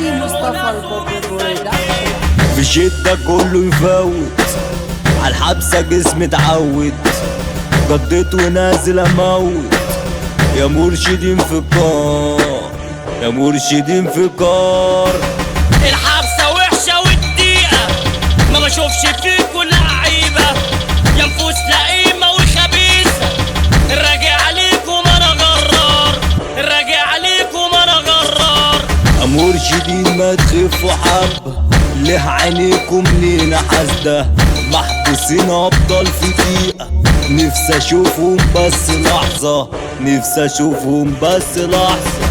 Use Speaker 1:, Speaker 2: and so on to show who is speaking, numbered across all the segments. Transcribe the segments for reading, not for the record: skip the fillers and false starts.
Speaker 1: جي مصطفى البوبي.
Speaker 2: في شدة كله يفوت عالحبسة جسمي اتعود، قضيت ونازل اموت يا مرشدين في الكار، يا مرشدين في الكار.
Speaker 3: الحبسة وحشة والدقيقة ما بشوفش فيكوا لعيبة، يا نفوس لئيمة وخبيثة. الراجع عليكم انا غرار، الراجع عليكم انا غرار.
Speaker 2: يا مرشدين ما تخفوا حبة، ليه عينيكم لينا حاسدة؟ محبوسين ابطال في دقيقة، نفسي اشوفهم بس لحظة، نفسي اشوفهم بس لحظة.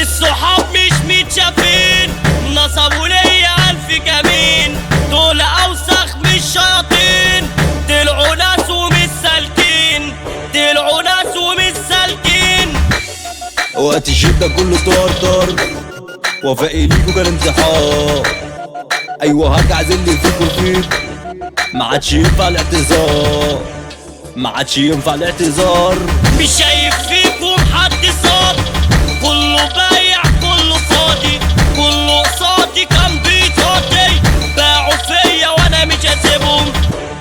Speaker 3: الصحاب مش متشافين، نصبوا ليا الف كمين، دول اوسخ مش شياطين، طلعوا ناس ومش سالكين، طلعوا ناس ومش سالكين.
Speaker 2: وقت الشدة كله طار، وفائي ليكوا كان انتحار. ايوه هرجع اللي فيكوا فيك، ما عادش ينفع الاعتذار، ما عادش ينفع الاعتذار.
Speaker 3: مش شايف فيكم حد صاد، كله بايع كله فاضي، كله قصادي كان بيطاطي. باعوا فيا وانا مش هسيبهم،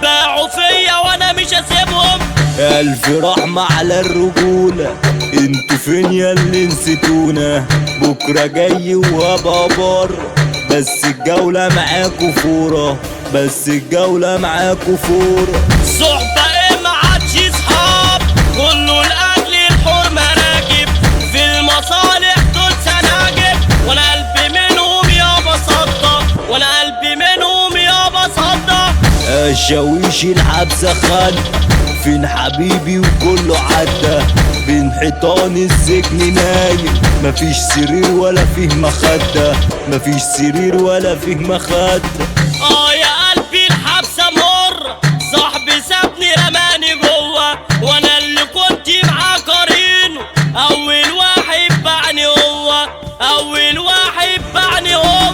Speaker 3: باعوا فيا وانا مش هسيبهم.
Speaker 2: الف رحمة على الرجولة، انتوا فين يا اللي نسيتونا؟ بكرة جاي وهبقى بره، بس الجولة معاكوا فورة، بس الجولة معاكوا فورة.
Speaker 3: صحبة ايه ما عادش صحاب، كله لاجل الحرمة راكب، في المصالح دول سناجب، وانا قلبي منهم يابا صدى، وانا قلبي منهم يابا صدى.
Speaker 2: الشاويش الحبسة خانقة، فين حبيبي وكله عدى، بين حيطان السجن نايم، مفيش سرير ولا فيه مخدة، مفيش سرير ولا فيه مخدة.
Speaker 3: يا قلبي الحبسة مر، صاحبي سابني رماني جوه، وانا اللي كنت معاه قرينه، اول واحد باعني هو، اول واحد باعني هو.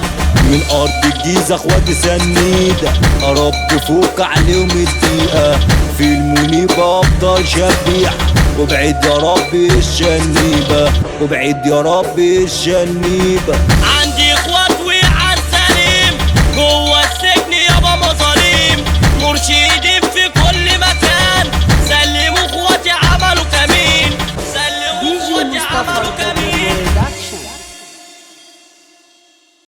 Speaker 2: من ارض الجيزة اخواتي سنيدة، يا رب فوق عليهم الدقيقة، في المنيبة افضل شبيح، وابعد يا رب الشنيبة، وابعد يا رب الشنيبة.